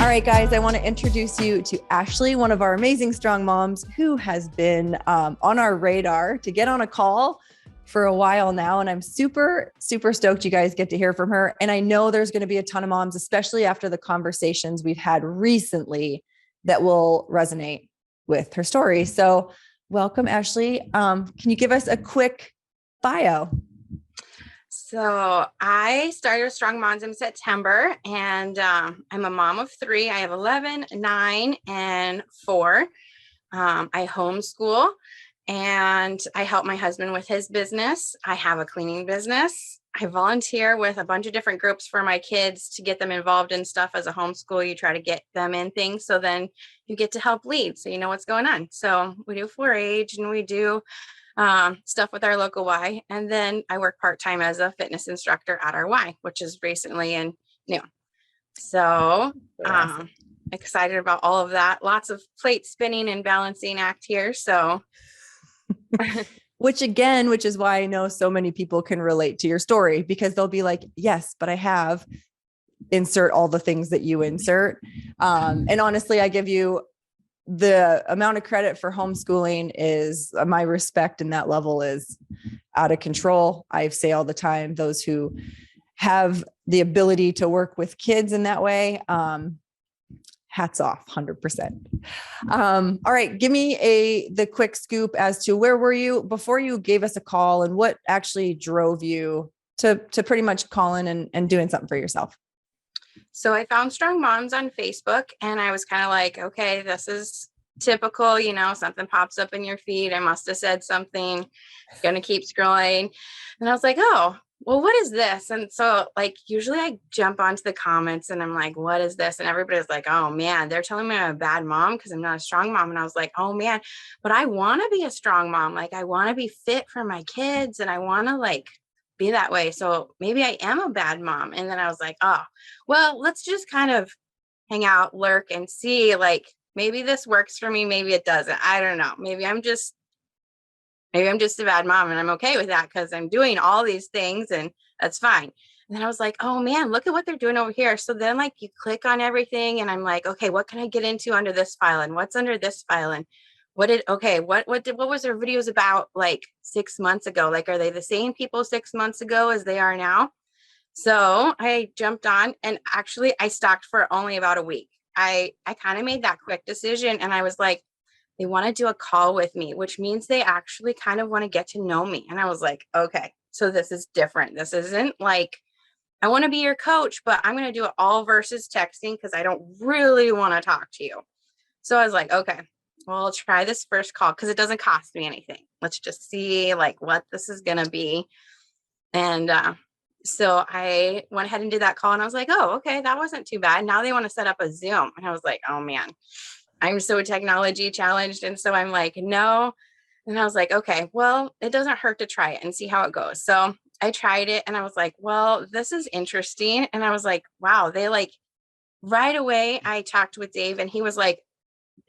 All right, guys, I want to introduce you to Ashley, one of our amazing strong moms who has been on our radar to get on a call for a while now. And I'm super, super stoked you guys get to hear from her. And I know there's going to be a ton of moms, especially after the conversations we've had recently, that will resonate with her story. So welcome, Ashley. Can you give us a quick bio? So I started Strong Moms in September, and I'm a mom of three. I have 11, 9, and 4. I homeschool, and I help my husband with his business. I have a cleaning business. I volunteer with a bunch of different groups for my kids to get them involved in stuff. As a homeschool, you try to get them in things, so then you get to help lead, so you know what's going on. So we do 4-H, and we do stuff with our local Y. And then I work part-time as a fitness instructor at our Y, which is recently in noon. So excited about all of that. Lots of plate spinning and balancing act here. So which is why I know so many people can relate to your story, because they'll be like, yes, but I have insert all the things that you insert. And honestly, I give you the amount of credit for homeschooling. Is my respect in that level is out of control. I say all the time, those who have the ability to work with kids in that way, hats off, 100%. All right. Give me the quick scoop as to where were you before you gave us a call, and what actually drove you to pretty much calling and doing something for yourself. So I found Strong Moms on Facebook, and I was kind of like, okay, this is typical, something pops up in your feed. I must have said something, gonna keep scrolling. And I was like, oh, well, what is this? And so usually I jump onto the comments and I'm like, what is this? And everybody's like, oh man, they're telling me I'm a bad mom because I'm not a strong mom. And I was like, oh man, but I want to be a strong mom. I want to be fit for my kids, and I want to be that way. So maybe I am a bad mom. And then I was like, oh, well, let's just kind of hang out, lurk, and see, maybe this works for me. Maybe it doesn't. I don't know. Maybe I'm just a bad mom, and I'm okay with that because I'm doing all these things, and that's fine. And then I was like, oh man, look at what they're doing over here. So then you click on everything, and I'm like, okay, what can I get into under this file, and what's under this file, and what was their videos about 6 months ago? Are they the same people 6 months ago as they are now? So I jumped on, and actually I stalked for only about a week. I kind of made that quick decision, and I was like, they want to do a call with me, which means they actually kind of want to get to know me. And I was like, okay, so this is different. This isn't I want to be your coach, but I'm going to do it all versus texting because I don't really want to talk to you. So I was like, okay, well, I'll try this first call because it doesn't cost me anything. Let's just see what this is going to be. And so I went ahead and did that call, and I was like, oh, okay, that wasn't too bad. Now they want to set up a Zoom. And I was like, oh man, I'm so technology challenged. And so I'm like, no. And I was like, okay, well, it doesn't hurt to try it and see how it goes. So I tried it, and I was like, well, this is interesting. And I was like, wow, they right away I talked with Dave, and he was like,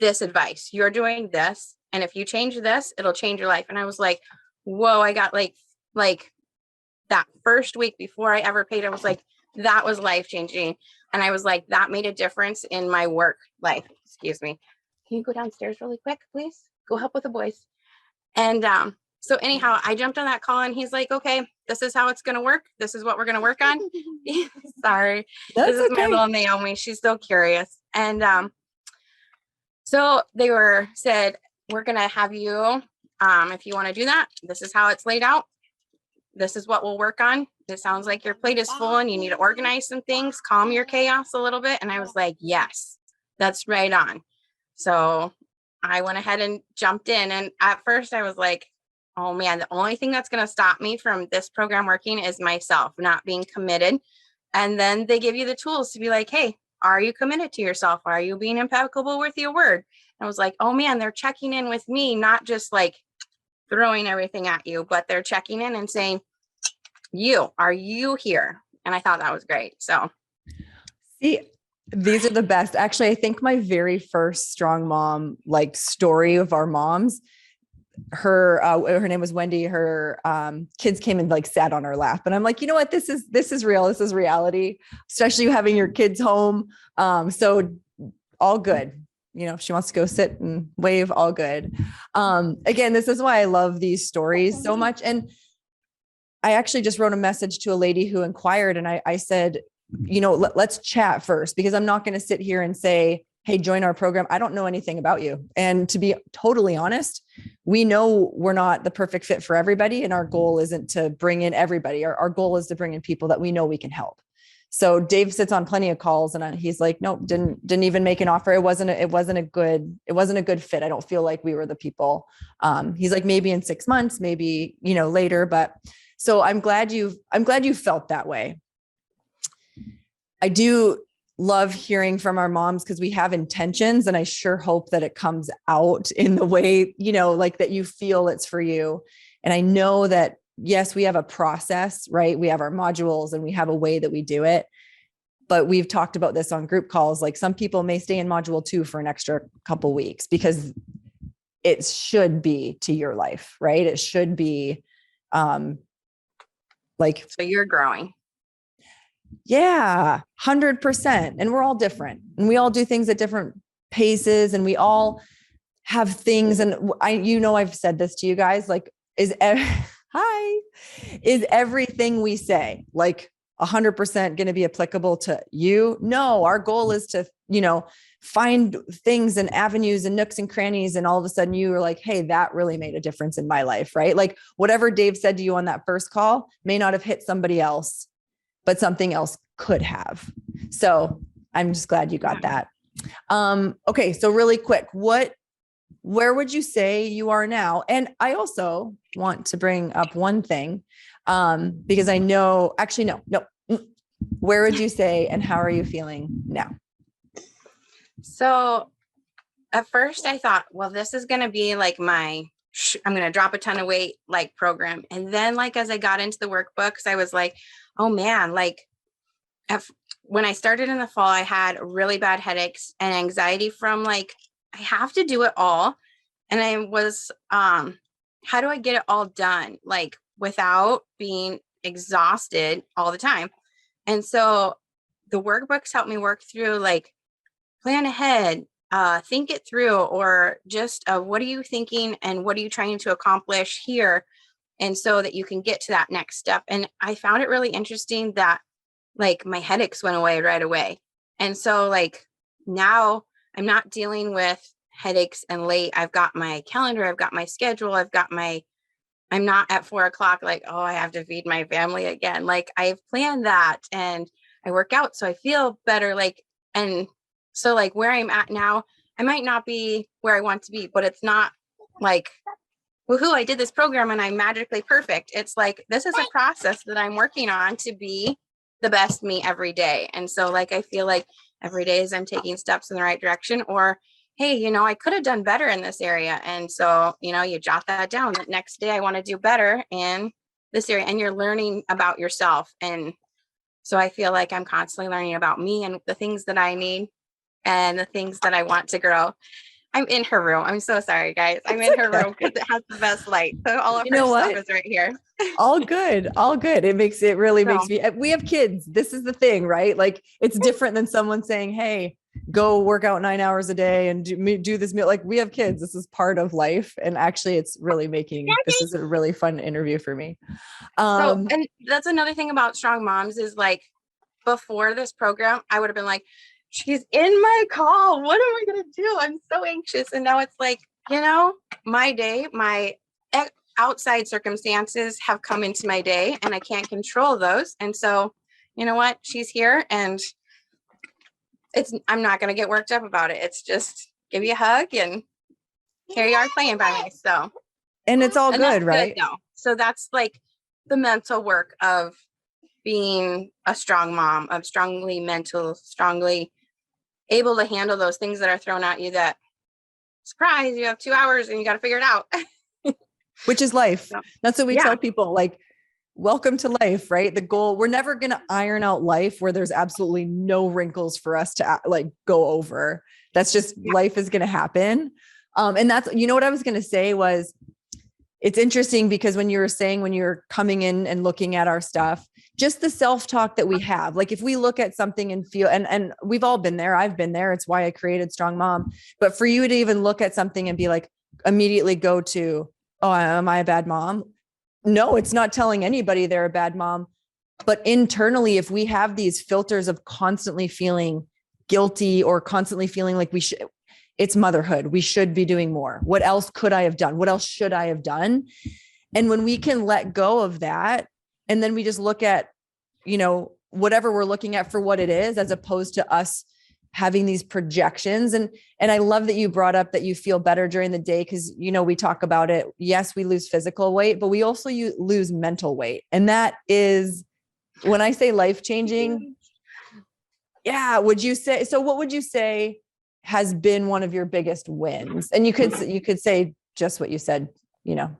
this advice, you're doing this, and if you change this, it'll change your life. And I was like, whoa, I got that first week before I ever paid, I was like, that was life-changing. And I was like, that made a difference in my work life. Excuse me. Can you go downstairs really quick, please? Go help with the boys. And so anyhow, I jumped on that call, and he's like, okay, this is how it's going to work. This is what we're going to work on. Sorry. That's this is okay. my little Naomi. She's so curious. And so they said, we're going to have you, if you want to do that, this is how it's laid out. This is what we'll work on. It sounds like your plate is full and you need to organize some things, calm your chaos a little bit. And I was like, yes, that's right on. So I went ahead and jumped in. And at first I was like, oh man, the only thing that's going to stop me from this program working is myself not being committed. And then they give you the tools to be like, hey, are you committed to yourself? Are you being impeccable with your word? And I was like, oh man, they're checking in with me, not just throwing everything at you, but they're checking in and saying, are you here? And I thought that was great. So see, these are the best. Actually, I think my very first strong mom, story of our moms, her name was Wendy. Her kids came and sat on her lap, and I'm like, you know what? This is real. This is reality, especially having your kids home. So all good. You know, if she wants to go sit and wave, all good. Again, this is why I love these stories so much. And I actually just wrote a message to a lady who inquired, and I said, you know, let's chat first, because I'm not going to sit here and say, hey, join our program. I don't know anything about you. And to be totally honest, we know we're not the perfect fit for everybody. And our goal isn't to bring in everybody. Our goal is to bring in people that we know we can help. So Dave sits on plenty of calls, and he's like, nope, didn't even make an offer. It wasn't a good fit. I don't feel like we were the people. He's like, maybe in 6 months, maybe, you know, later. But so I'm glad you felt that way. I do love hearing from our moms, because we have intentions, and I sure hope that it comes out in the way, you know, like that you feel it's for you. And I know that, yes, we have a process, right? We have our modules and we have a way that we do it. But we've talked about this on group calls. Like, some people may stay in module 2 for an extra couple weeks, because it should be to your life, right? It should be like, So you're growing. yeah, 100%. And we're all different, and we all do things at different paces, and we all have things. And I've said this to you guys, like, is everything we say like 100% going to be applicable to you? No, our goal is to, you know, find things and avenues and nooks and crannies. And all of a sudden you were like, hey, that really made a difference in my life, right? Like, whatever Dave said to you on that first call may not have hit somebody else, but something else could have. So I'm just glad you got that. Okay. So really quick, where would you say you are now? And I also want to bring up one thing, because I know, actually, no. Where would you say, and how are you feeling now? So at first I thought, well, this is going to be like I'm going to drop a ton of weight, like, program. And then, like, as I got into the workbooks, I was like, oh man, like, when I started in the fall, I had really bad headaches and anxiety from, like, I have to do it all. And I was, how do I get it all done? Like, without being exhausted all the time. And so the workbooks helped me work through, like, plan ahead, think it through, or just what are you thinking and what are you trying to accomplish here? And so that you can get to that next step. And I found it really interesting that, like, my headaches went away right away. And so, like, now I'm not dealing with headaches and late. I've got my calendar, I've got my schedule, I'm not at 4:00, like, oh, I have to feed my family again. Like, I've planned that, and I work out, so I feel better. Like, and so, like, where I'm at now, I might not be where I want to be, but it's not like, woohoo, I did this program and I'm magically perfect. It's like, this is a process that I'm working on to be the best me every day. And so, like, I feel like every day as I'm taking steps in the right direction, or, hey, you know, I could have done better in this area. And so, you know, you jot that down, that next day I want to do better in this area, and you're learning about yourself. And so I feel like I'm constantly learning about me and the things that I need and the things that I want to grow. I'm in her room. I'm so sorry, guys. I'm in her room because it has the best light. So all of her stuff is right here. All good. All good. Makes me, we have kids. This is the thing, right? Like, it's different than someone saying, hey, go work out 9 hours a day and do this meal. Like, we have kids. This is part of life. And actually, it's really this is a really fun interview for me. And that's another thing about Strong Moms is, like, before this program, I would have been like, she's in my call. What am I going to do? I'm so anxious. And now it's like, you know, my day, my outside circumstances have come into my day, and I can't control those. And so, you know what? She's here, and I'm not going to get worked up about it. It's just give you a hug, and here you are playing by me. So, and it's all good, right? Good, so that's, like, the mental work of being a strong mom, of strongly able to handle those things that are thrown at you, that, surprise, you have 2 hours and you got to figure it out. Which is life. That's what we tell people, like, welcome to life, right? The goal, we're never going to iron out life where there's absolutely no wrinkles for us to, like, go over. That's just, life is going to happen. And that's, you know, what I was going to say was, it's interesting because when you were saying, when you're coming in and looking at our stuff, just the self-talk that we have, like if we look at something and feel, and we've all been there, I've been there. It's why I created Strong Mom. But for you to even look at something and be like, immediately go to, oh, am I a bad mom? No, it's not telling anybody they're a bad mom. But internally, if we have these filters of constantly feeling guilty or constantly feeling like we should, it's motherhood. We should be doing more. What else could I have done? What else should I have done? And when we can let go of that, and then we just look at, whatever we're looking at for what it is, as opposed to us having these projections. And I love that you brought up that you feel better during the day. Cause we talk about it. Yes, we lose physical weight, but we also lose mental weight. And that is, when I say life-changing, yeah. What would you say has been one of your biggest wins? And you could say just what you said, because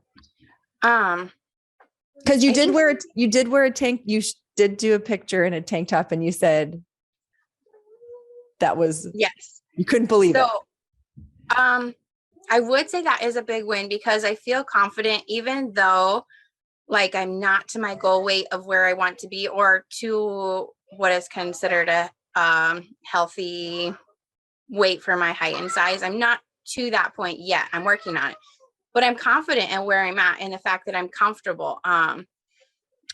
you did wear a tank. You did do a picture in a tank top, and you said that was, yes, you couldn't believe it. I would say that is a big win because I feel confident, even though like I'm not to my goal weight of where I want to be, or to what is considered a healthy weight for my height and size. I'm not to that point yet. I'm working on it, but I'm confident in where I'm at and the fact that I'm comfortable.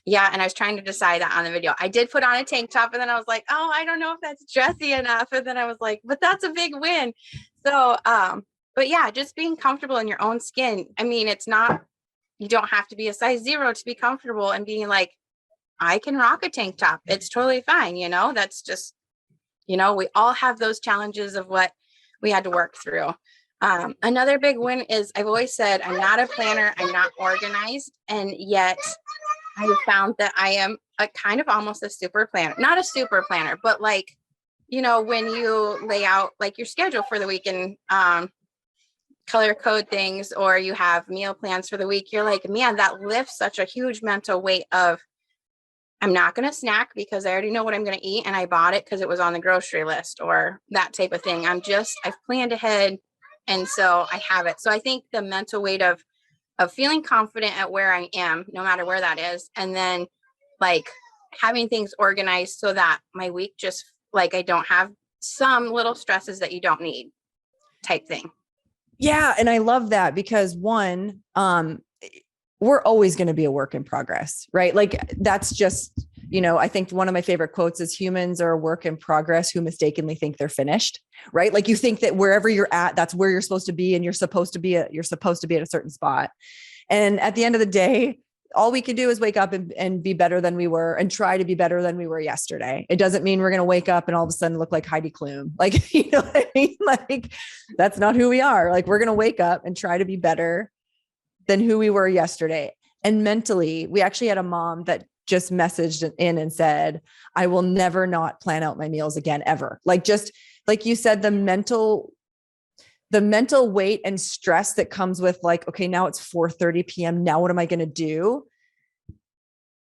Yeah. And I was trying to decide that on the video. I did put on a tank top, and then I was like, oh, I don't know if that's dressy enough. And then I was like, but that's a big win. So, but yeah, just being comfortable in your own skin. I mean, it's not, you don't have to be a size 0 to be comfortable and being like, I can rock a tank top. It's totally fine. That's just, we all have those challenges of what we had to work through. Another big win is, I've always said, I'm not a planner. I'm not organized. And yet I found that I am a kind of almost a super planner, not a super planner, but like, when you lay out like your schedule for the week and, color code things, or you have meal plans for the week, you're like, man, that lifts such a huge mental weight of, I'm not going to snack because I already know what I'm going to eat. And I bought it because it was on the grocery list, or that type of thing. I've planned ahead. And so I have it. So I think the mental weight of feeling confident at where I am, no matter where that is. And then like having things organized so that my week just like, I don't have some little stresses that you don't need type thing. Yeah. And I love that because one, we're always going to be a work in progress, right? Like that's just, I think one of my favorite quotes is, humans are a work in progress who mistakenly think they're finished, right? Like you think that wherever you're at, that's where you're supposed to be. And you're supposed to be at a certain spot. And at the end of the day, all we can do is wake up and be better than we were, and try to be better than we were yesterday. It doesn't mean we're going to wake up and all of a sudden look like Heidi Klum. Like, you know what I mean? Like that's not who we are. Like we're going to wake up and try to be better than who we were yesterday. And mentally, we actually had a mom that just messaged in and said, I will never not plan out my meals again, ever. Like, just like you said, the mental weight and stress that comes with like, okay, now it's 4:30 PM. Now what am I going to do?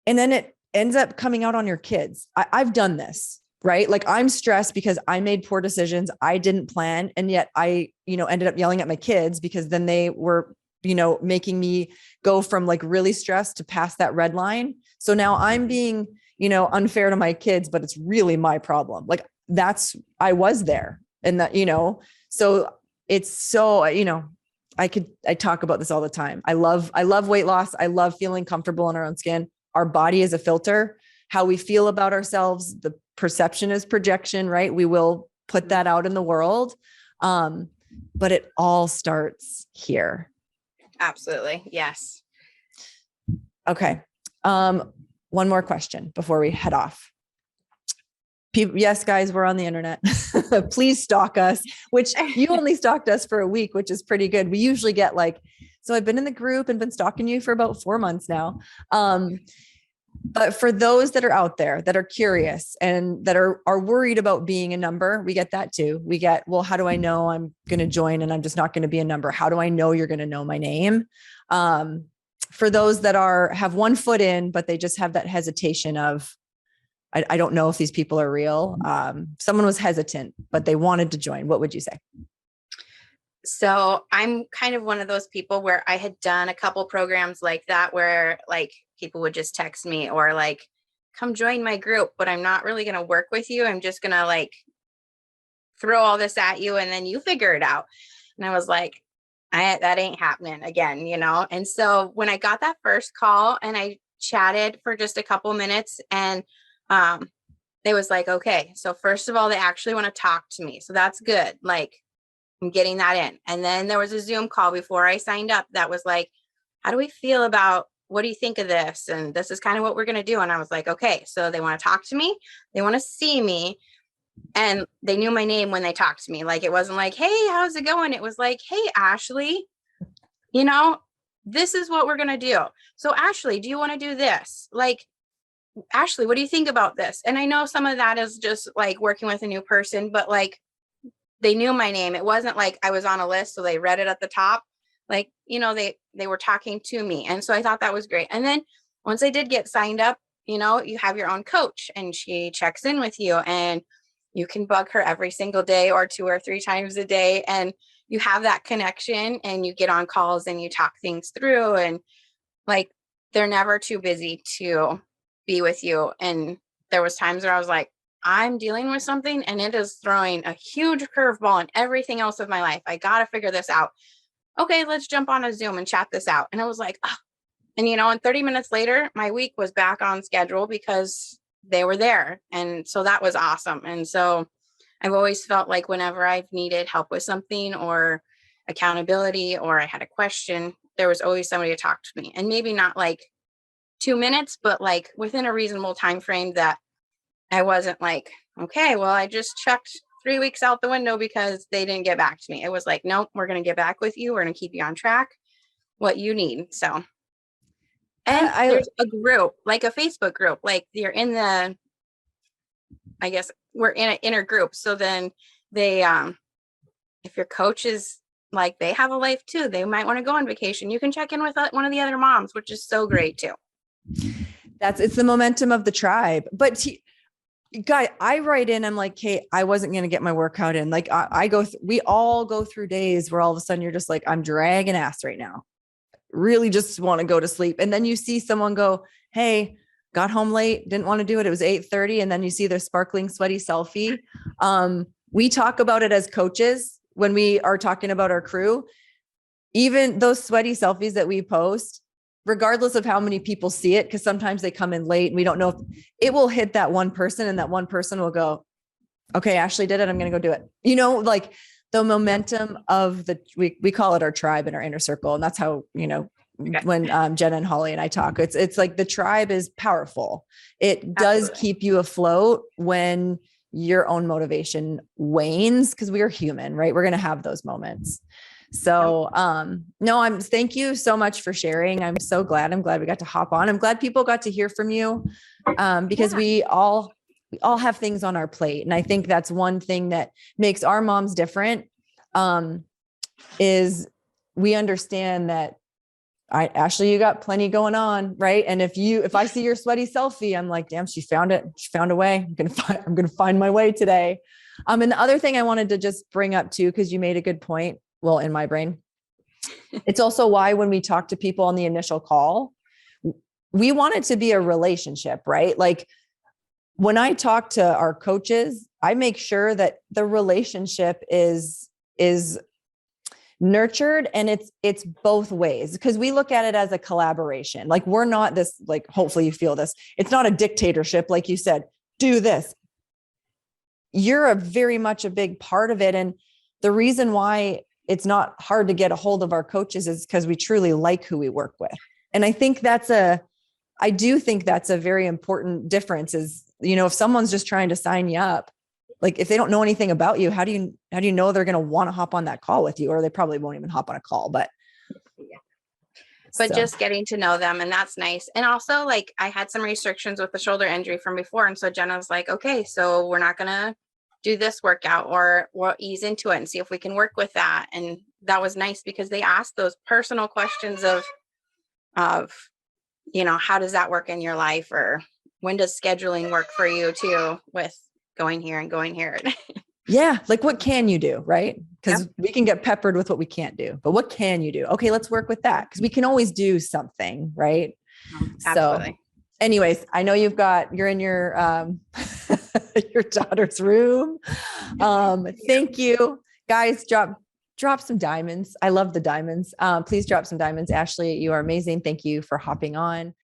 And then it ends up coming out on your kids. I've done this, right? Like I'm stressed because I made poor decisions. I didn't plan. And yet I, ended up yelling at my kids because then they were, making me go from like really stressed to past that red line. So now I'm being, unfair to my kids, but it's really my problem. Like I was there, and that, so it's so, I talk about this all the time. I love weight loss. I love feeling comfortable in our own skin. Our body is a filter. How we feel about ourselves, the perception is projection, right? We will put that out in the world. But it all starts here. Absolutely. Yes. Okay. One more question before we head off. Yes, guys, we're on the internet. Please stalk us, which you only stalked us for a week, which is pretty good. We usually get so I've been in the group and been stalking you for about 4 months now. But for those that are out there that are curious and that are worried about being a number, we get that too. We get, well, how do I know I'm going to join and I'm just not going to be a number? How do I know you're going to know my name? For those that have one foot in, but they just have that hesitation of, I don't know if these people are real. Someone was hesitant, but they wanted to join. What would you say? So I'm kind of one of those people where I had done a couple programs like that, where like people would just text me or like, come join my group, but I'm not really going to work with you. I'm just going to like throw all this at you and then you figure it out. And I was like, that ain't happening again, you know? And so when I got that first call and I chatted for just a couple minutes, and they was like, okay, so first of all, they actually want to talk to me. So that's good. Like, I'm getting that in. And then there was a Zoom call before I signed up that was like, how do we feel about, what do you think of this? And this is kind of what we're going to do. And I was like, okay, so they want to talk to me. They want to see me. And they knew my name when they talked to me. Like, it wasn't like, hey, how's it going? It was like, hey, Ashley, you know, this is what we're going to do. So Ashley, do you want to do this? Like, Ashley, what do you think about this? And I know some of that is just like working with a new person, but like, they knew my name. It wasn't like I was on a list, so they read it at the top. Like, you know, they were talking to me. And so I thought that was great. And then once I did get signed up, you know, you have your own coach and she checks in with you, and you can bug her every single day or 2 or 3 times a day. And you have that connection and you get on calls and you talk things through, and like, they're never too busy to be with you. And there was times where I was like, I'm dealing with something and it is throwing a huge curveball in everything else of my life. I got to figure this out. Okay, let's jump on a Zoom and chat this out. And I was like, oh. And you know, and 30 minutes later, my week was back on schedule because they were there. And so that was awesome. And so I've always felt like whenever I've needed help with something or accountability, or I had a question, there was always somebody to talk to me. And maybe not like 2 minutes, but like within a reasonable time frame, that I wasn't like, okay, well, I just chucked 3 weeks out the window because they didn't get back to me. It was like, nope, we're going to get back with you. We're going to keep you on track, what you need. So, and there's a group, like a Facebook group, like you're in the, I guess we're in an inner group. So then they, if your coach is like, they have a life too, they might want to go on vacation. You can check in with one of the other moms, which is so great too. It's the momentum of the tribe. But guy, I write in, I'm like, Kate, I wasn't going to get my workout in. Like we all go through days where all of a sudden you're just like, I'm dragging ass right now. Really just want to go to sleep. And then you see someone go, hey, got home late, didn't want to do it. It was 8:30. And then you see their sparkling, sweaty selfie. We talk about it as coaches when we are talking about our crew. Even those sweaty selfies that we post, regardless of how many people see it, because sometimes they come in late and we don't know if it will hit that one person, and that one person will go, okay, Ashley did it, I'm going to go do it. You know, like the momentum of we call it our tribe and our inner circle. And that's how, you know, when Jenna and Holly and I talk, it's like the tribe is powerful. It does keep you afloat when your own motivation wanes, because we are human, right? We're going to have those moments. So, no, thank you so much for sharing. I'm so glad. I'm glad we got to hop on. I'm glad people got to hear from you, because we all have things on our plate. And I think that's one thing that makes our moms different, is we understand that Ashley, you got plenty going on, right? And if I see your sweaty selfie, I'm like, damn, she found it. She found a way. I'm going to find my way today. And the other thing I wanted to just bring up too, because you made a good point. Well, in my brain, it's also why when we talk to people on the initial call, we want it to be a relationship, right? Like when I talk to our coaches, I make sure that the relationship is nurtured, and it's both ways, because we look at it as a collaboration. Like we're not this, like, hopefully you feel this. It's not a dictatorship. Like you said, do this. You're very much a big part of it. And the reason why it's not hard to get a hold of our coaches is because we truly like who we work with. And I do think that's a very important difference is, you know, if someone's just trying to sign you up, like if they don't know anything about you, how do you know they're going to want to hop on that call with you? Or they probably won't even hop on a call, but just getting to know them. And that's nice. And also, like, I had some restrictions with the shoulder injury from before. And so Jenna was like, okay, so we're not going to do this workout, or we'll ease into it and see if we can work with that. And that was nice because they asked those personal questions of, you know, how does that work in your life? Or when does scheduling work for you too, with going here and going here? Yeah. Like what can you do? Right. because we can get peppered with what we can't do, but what can you do? Okay, let's work with that because we can always do something, right? Absolutely. So anyways, I know you're in your your daughter's room. Thank you. Guys, drop some diamonds. I love the diamonds. Please drop some diamonds. Ashley, you are amazing. Thank you for hopping on.